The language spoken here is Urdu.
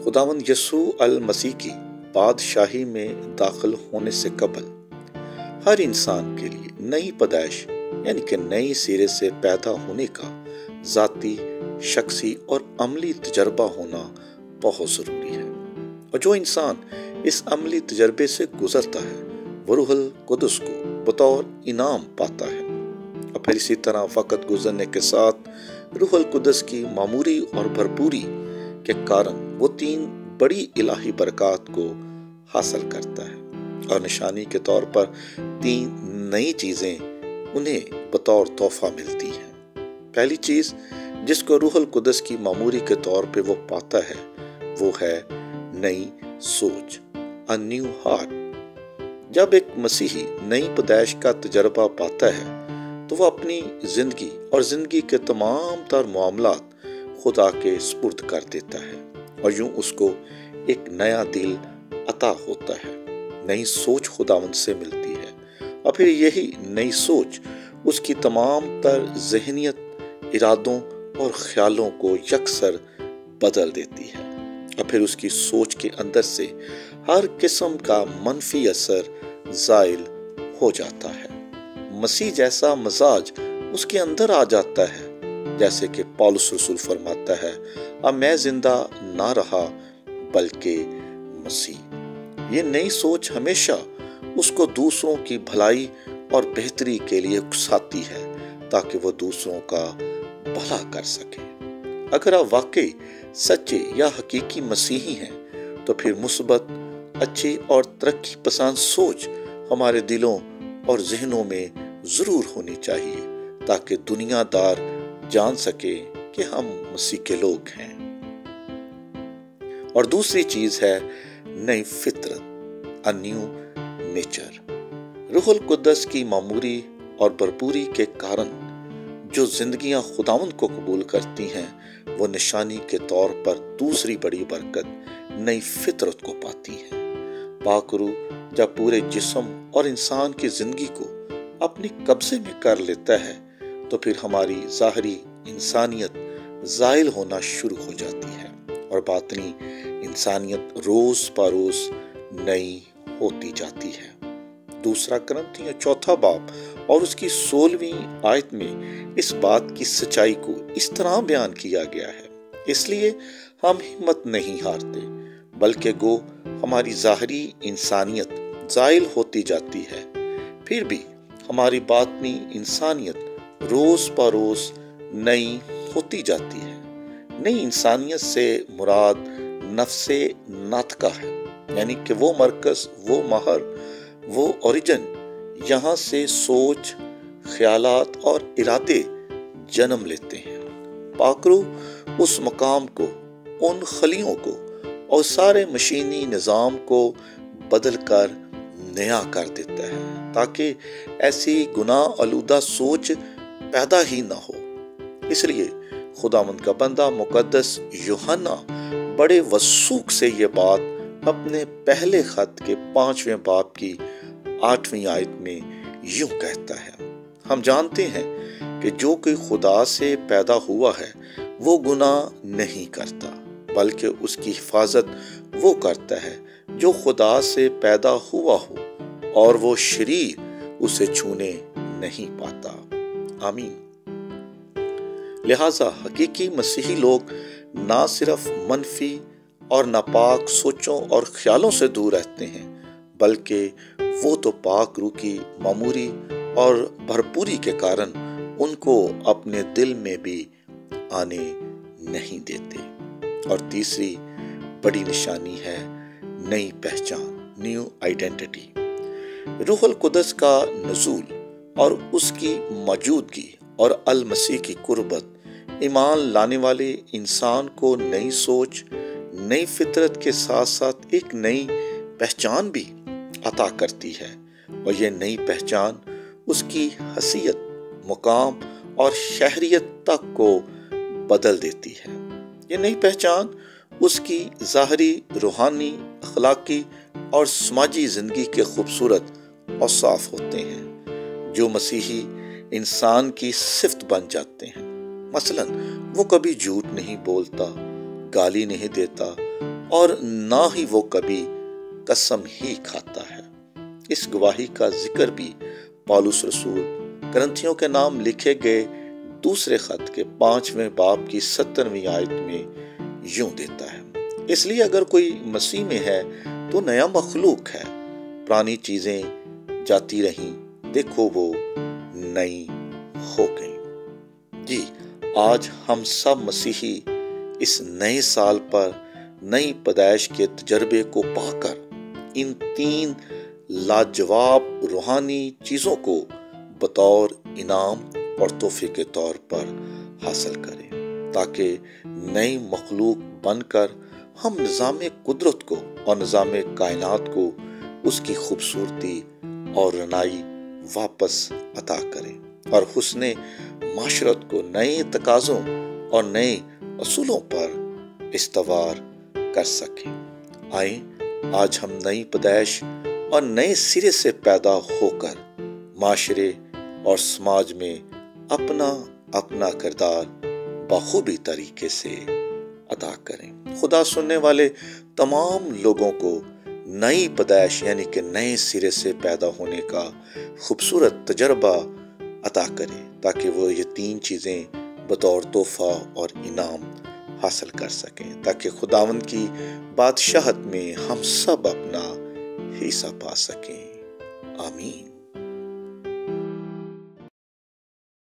خداوند یسوع المسیح کی بادشاہی میں داخل ہونے سے قبل ہر انسان کے لیے نئی پیدائش یعنی کہ نئی سرے سے پیدا ہونے کا ذاتی، شخصی اور عملی تجربہ ہونا بہت ضروری ہے، اور جو انسان اس عملی تجربے سے گزرتا ہے وہ روح القدس کو بطور انعام پاتا ہے، اور پھر اسی طرح وقت گزرنے کے ساتھ روح القدس کی معموری اور بھرپوری کے کارن وہ 3 بڑی الہی برکات کو حاصل کرتا ہے، اور نشانی کے طور پر 3 نئی چیزیں انہیں بطور تحفہ ملتی ہیں۔ پہلی چیز جس کو روح القدس کی معموری کے طور پہ وہ پاتا ہے وہ ہے نئی سوچ، a new heart۔ جب ایک مسیحی نئی پیدائش کا تجربہ پاتا ہے تو وہ اپنی زندگی اور زندگی کے تمام تر معاملات خدا کے سپرد کر دیتا ہے، اور یوں اس کو ایک نیا دل عطا ہوتا ہے، نئی سوچ خداوند سے ملتی ہے، اور پھر یہی نئی سوچ اس کی تمام تر ذہنیت، ارادوں اور خیالوں کو یکسر بدل دیتی ہے، اور پھر اس کی سوچ کے اندر سے ہر قسم کا منفی اثر زائل ہو جاتا ہے، مسیح جیسا مزاج اس کے اندر آ جاتا ہے، جیسے کہ پولس رسول فرماتا ہے، اب میں زندہ نہ رہا بلکہ مسیح۔ یہ نئی سوچ ہمیشہ اس کو دوسروں کی بھلائی اور بہتری کے لیے اکساتی ہے تاکہ وہ دوسروں کا بھلا کر سکے۔ اگر آپ واقعی سچے یا حقیقی مسیحی ہیں تو پھر مثبت، اچھی اور ترقی پسند سوچ ہمارے دلوں اور ذہنوں میں ضرور ہونی چاہیے تاکہ دنیا دار جان سکے کہ ہم مسیح کے لوگ ہیں۔ اور دوسری چیز ہے نئی فطرت، a new nature۔ روح القدس کی معموری اور بھرپوری کے کارن جو زندگیاں خداوند کو قبول کرتی ہیں وہ نشانی کے طور پر دوسری بڑی برکت نئی فطرت کو پاتی ہیں۔ پاک روح جب پورے جسم اور انسان کی زندگی کو اپنے قبضے میں کر لیتا ہے تو پھر ہماری ظاہری انسانیت زائل ہونا شروع ہو جاتی ہے اور باطنی انسانیت روز بروز نئی ہوتی جاتی ہے۔ دوسرا کرنتھیوں 4 باب اور اس کی 16ویں آیت میں اس بات کی سچائی کو اس طرح بیان کیا گیا ہے، اس لیے ہم ہمت نہیں ہارتے، بلکہ گو ہماری ظاہری انسانیت زائل ہوتی جاتی ہے، پھر بھی ہماری باطنی انسانیت روز بروز نئی ہوتی جاتی ہے۔ نئی انسانیت سے مراد نفس ناطقہ ہے، یعنی کہ وہ مرکز، وہ مہر، وہ اوریجن یہاں سے سوچ، خیالات اور ارادے جنم لیتے ہیں۔ پاک روح اس مقام کو، ان خلیوں کو اور سارے مشینی نظام کو بدل کر نیا کر دیتا ہے تاکہ ایسی گناہ آلودہ سوچ پیدا ہی نہ ہو۔ اس لیے خداوند کا بندہ مقدس یوحنا بڑے وثوق سے یہ بات اپنے پہلے خط کے 5ویں باب کی 8ویں آیت میں یوں کہتا ہے، ہم جانتے ہیں کہ جو کوئی خدا سے پیدا ہوا ہے وہ گناہ نہیں کرتا، بلکہ اس کی حفاظت وہ کرتا ہے جو خدا سے پیدا ہوا ہو، اور وہ شریر اسے چھونے نہیں پاتا۔ آمین۔ لہٰذا حقیقی مسیحی لوگ نہ صرف منفی اور ناپاک سوچوں اور خیالوں سے دور رہتے ہیں، بلکہ وہ تو پاک روح کی معموری اور بھرپوری کے کارن ان کو اپنے دل میں بھی آنے نہیں دیتے۔ اور تیسری بڑی نشانی ہے نئی پہچان، نیو آئیڈینٹی۔ روح القدس کا نزول اور اس کی موجودگی اور المسیح کی قربت ایمان لانے والے انسان کو نئی سوچ، نئی فطرت کے ساتھ ساتھ ایک نئی پہچان بھی عطا کرتی ہے، اور یہ نئی پہچان اس کی حیثیت، مقام اور شہریت تک کو بدل دیتی ہے۔ یہ نئی پہچان اس کی ظاہری، روحانی، اخلاقی اور سماجی زندگی کے خوبصورت اوصاف ہوتے ہیں جو مسیحی انسان کی صفت بن جاتے ہیں۔ مثلاً وہ کبھی جھوٹ نہیں بولتا، گالی نہیں دیتا اور نہ ہی وہ کبھی قسم ہی کھاتا ہے۔ اس گواہی کا ذکر بھی پالوس رسول کرنتھیوں کے نام لکھے گئے دوسرے خط کے 5ویں باب کی 17ویں آیت میں یوں دیتا ہے، اس لیے اگر کوئی مسیح میں ہے تو نیا مخلوق ہے، پرانی چیزیں جاتی رہیں، دیکھو وہ نئی ہو گئی۔ جی، آج ہم سب مسیحی اس نئے سال پر نئی پیدائش کے تجربے کو پا کر ان 3 لاجواب روحانی چیزوں کو بطور انعام اور تحفے کے طور پر حاصل کریں، تاکہ نئی مخلوق بن کر ہم نظام قدرت کو اور نظام کائنات کو اس کی خوبصورتی اور رنائی واپس عطا کریں اور حسن معاشرت کو نئے تقاضوں اور نئے اصولوں پر استوار کر سکیں۔ آئیں آج ہم نئی پیدائش اور نئے سرے سے پیدا ہو کر معاشرے اور سماج میں اپنا اپنا کردار بخوبی طریقے سے ادا کریں۔ خدا سننے والے تمام لوگوں کو نئی پیدائش یعنی کہ نئے سرے سے پیدا ہونے کا خوبصورت تجربہ عطا کرے، تاکہ وہ یہ 3 چیزیں بطور تحفہ اور انعام حاصل کر سکیں، تاکہ خداوند کی بادشاہت میں ہم سب اپنا حصہ پا سکیں۔ آمین۔